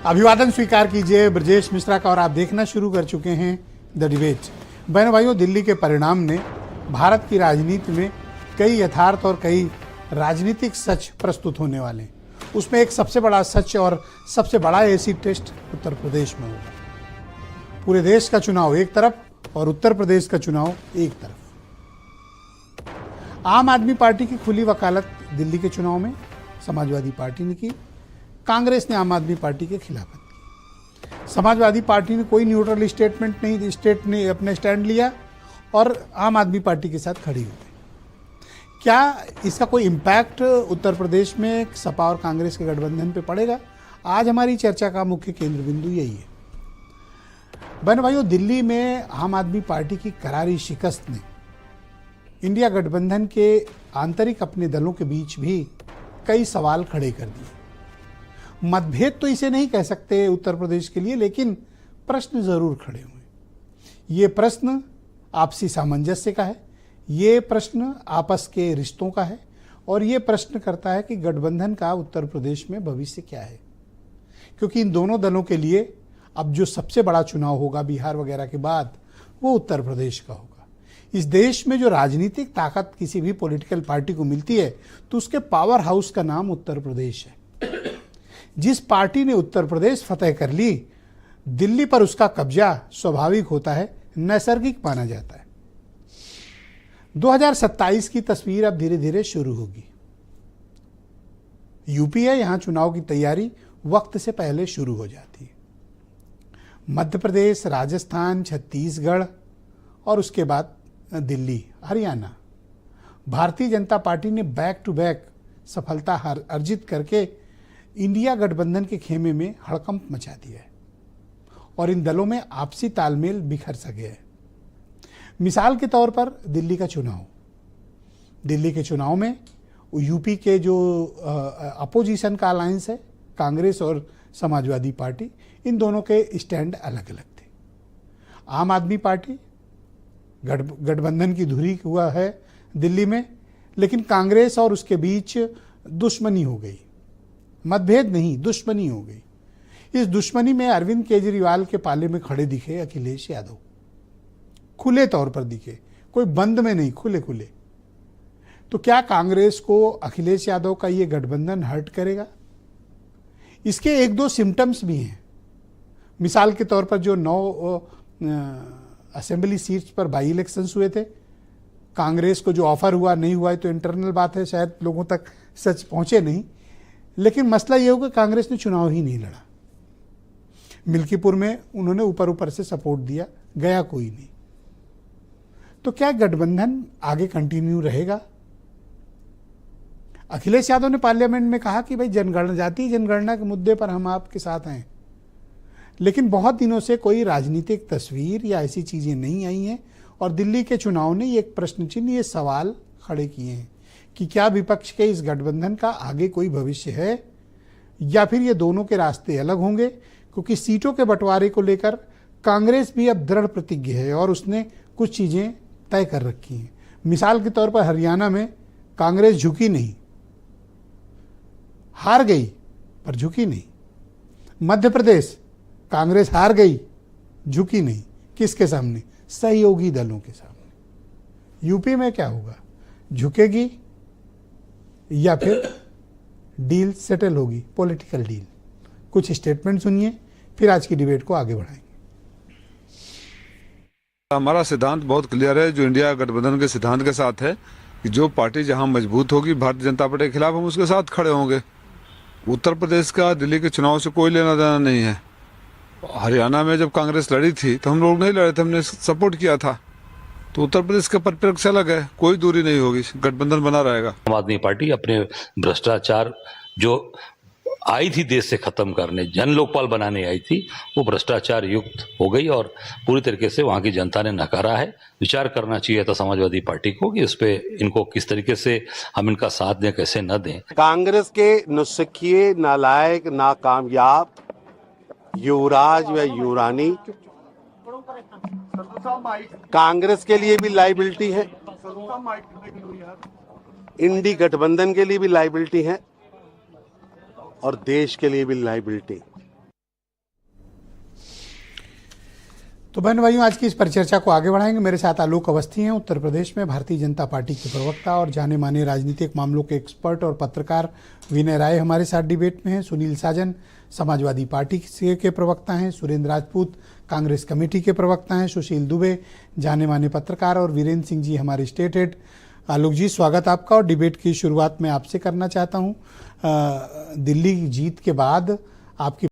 अभिवादन स्वीकार कीजिए ब्रजेश मिश्रा का और आप देखना शुरू कर चुके हैं द डिबेट। बहनों भाइयों, दिल्ली के परिणाम ने भारत की राजनीति में कई यथार्थ और कई राजनीतिक सच प्रस्तुत होने वाले हैं। उसमें एक सबसे बड़ा सच और सबसे बड़ा एसिड टेस्ट उत्तर प्रदेश में होगा। पूरे देश का चुनाव एक तरफ और उत्तर प्रदेश का चुनाव एक तरफ। आम आदमी पार्टी की खुली वकालत दिल्ली के चुनाव में समाजवादी पार्टी ने की। कांग्रेस ने आम आदमी पार्टी के खिलाफत की। समाजवादी पार्टी ने कोई न्यूट्रल स्टेटमेंट नहीं, स्टेट ने अपने स्टैंड लिया और आम आदमी पार्टी के साथ खड़ी हो गई। क्या इसका कोई इम्पैक्ट उत्तर प्रदेश में सपा और कांग्रेस के गठबंधन पे पड़ेगा? आज हमारी चर्चा का मुख्य केंद्र बिंदु यही है। बहन भाइयों, दिल्ली में आम आदमी पार्टी की करारी शिकस्त ने इंडिया गठबंधन के आंतरिक अपने दलों के बीच भी कई सवाल खड़े कर दिए। मतभेद तो इसे नहीं कह सकते उत्तर प्रदेश के लिए, लेकिन प्रश्न जरूर खड़े हुए। ये प्रश्न आपसी सामंजस्य का है, ये प्रश्न आपस के रिश्तों का है और ये प्रश्न करता है कि गठबंधन का उत्तर प्रदेश में भविष्य क्या है। क्योंकि इन दोनों दलों के लिए अब जो सबसे बड़ा चुनाव होगा बिहार वगैरह के बाद, वो उत्तर प्रदेश का होगा। इस देश में जो राजनीतिक ताकत किसी भी पॉलिटिकल पार्टी को मिलती है तो उसके पावर हाउस का नाम उत्तर प्रदेश है। जिस पार्टी ने उत्तर प्रदेश फतेह कर ली, दिल्ली पर उसका कब्जा स्वाभाविक होता है, नैसर्गिक माना जाता है। 2027 की तस्वीर अब धीरे धीरे शुरू होगी। यूपी है, यहां चुनाव की तैयारी वक्त से पहले शुरू हो जाती है। मध्य प्रदेश, राजस्थान, छत्तीसगढ़ और उसके बाद दिल्ली, हरियाणा। भारतीय जनता पार्टी ने बैक टू बैक सफलता अर्जित करके इंडिया गठबंधन के खेमे में हड़कंप मचा दिया है और इन दलों में आपसी तालमेल बिखर सा गया है। मिसाल के तौर पर दिल्ली का चुनाव, दिल्ली के चुनाव में यूपी के जो अपोजिशन का अलायंस है, कांग्रेस और समाजवादी पार्टी, इन दोनों के स्टैंड अलग अलग थे। आम आदमी पार्टी गठबंधन की धुरी हुआ है दिल्ली में, लेकिन कांग्रेस और उसके बीच दुश्मनी हो गई। मतभेद नहीं, दुश्मनी हो गई। इस दुश्मनी में अरविंद केजरीवाल के पाले में खड़े दिखे अखिलेश यादव, खुले तौर पर दिखे, कोई बंद में नहीं, खुले खुले। तो क्या कांग्रेस को अखिलेश यादव का ये गठबंधन हर्ट करेगा? इसके एक दो सिम्टम्स भी हैं। मिसाल के तौर पर जो 9 असेंबली सीट्स पर बाई इलेक्शंस हुए थे, कांग्रेस को जो ऑफर हुआ नहीं हुआ है तो इंटरनल बात है, शायद लोगों तक सच पहुंचे नहीं, लेकिन मसला ये होगा कांग्रेस ने चुनाव ही नहीं लड़ा। मिल्कीपुर में उन्होंने ऊपर ऊपर से सपोर्ट दिया, गया कोई नहीं। तो क्या गठबंधन आगे कंटिन्यू रहेगा? अखिलेश यादव ने पार्लियामेंट में कहा कि भाई जातीय जनगणना के मुद्दे पर हम आपके साथ हैं, लेकिन बहुत दिनों से कोई राजनीतिक तस्वीर या ऐसी चीजें नहीं आई हैं और दिल्ली के चुनाव ने एक प्रश्न चिन्ह, ये सवाल खड़े किए हैं कि क्या विपक्ष के इस गठबंधन का आगे कोई भविष्य है या फिर ये दोनों के रास्ते अलग होंगे। क्योंकि सीटों के बंटवारे को लेकर कांग्रेस भी अब दृढ़ प्रतिज्ञ है और उसने कुछ चीजें तय कर रखी हैं। मिसाल के तौर पर हरियाणा में कांग्रेस झुकी नहीं, हार गई पर झुकी नहीं। मध्य प्रदेश कांग्रेस हार गई, झुकी नहीं। किसके सामने? सहयोगी दलों के सामने। यूपी में क्या होगा? झुकेगी या फिर डील सेटल होगी, पॉलिटिकल डील। कुछ स्टेटमेंट सुनिए, फिर आज की डिबेट को आगे बढ़ाएंगे। हमारा सिद्धांत बहुत क्लियर है, जो इंडिया गठबंधन के सिद्धांत के साथ है कि जो पार्टी जहां मजबूत होगी भारतीय जनता पार्टी के खिलाफ हम उसके साथ खड़े होंगे। उत्तर प्रदेश का दिल्ली के चुनाव से कोई लेना देना नहीं है। हरियाणा में जब कांग्रेस लड़ी थी तो हम लोग नहीं लड़े थे, हमने सपोर्ट किया था। तो उत्तर प्रदेश का परिप्रेक्ष्य अलग है, कोई दूरी नहीं होगी, गठबंधन बना रहेगा। आम आदमी पार्टी अपने भ्रष्टाचार जो आई थी देश से खत्म करने, जन लोकपाल बनाने आई थी, वो भ्रष्टाचार युक्त हो गई और पूरी तरीके से वहां की जनता ने नकारा है। विचार करना चाहिए था समाजवादी पार्टी को कि इस पे इनको किस तरीके से हम इनका साथ दें, कैसे न दें। कांग्रेस के नुस्खे, नालायक, नाकामयाब युवराज व युवरानी कांग्रेस के लिए भी लाइबिलिटी है, इंडी गठबंधन के लिए भी लाइबिलिटी है और देश के लिए भी लाइबिलिटी। तो बहन भाइयों, आज की इस परिचर्चा को आगे बढ़ाएंगे। मेरे साथ आलोक अवस्थी हैं, उत्तर प्रदेश में भारतीय जनता पार्टी के प्रवक्ता और जाने माने राजनीतिक मामलों के एक्सपर्ट और पत्रकार विनय राय हमारे साथ डिबेट में हैं। सुनील साजन समाजवादी पार्टी के प्रवक्ता हैं। सुरेंद्र राजपूत कांग्रेस कमेटी के प्रवक्ता हैं। सुशील दुबे जाने माने पत्रकार और वीरेंद्र सिंह जी हमारे स्टेट हेड। आलोक जी, स्वागत आपका। और डिबेट की शुरुआत मैं आपसे करना चाहता हूँ। दिल्ली जीत के बाद आपकी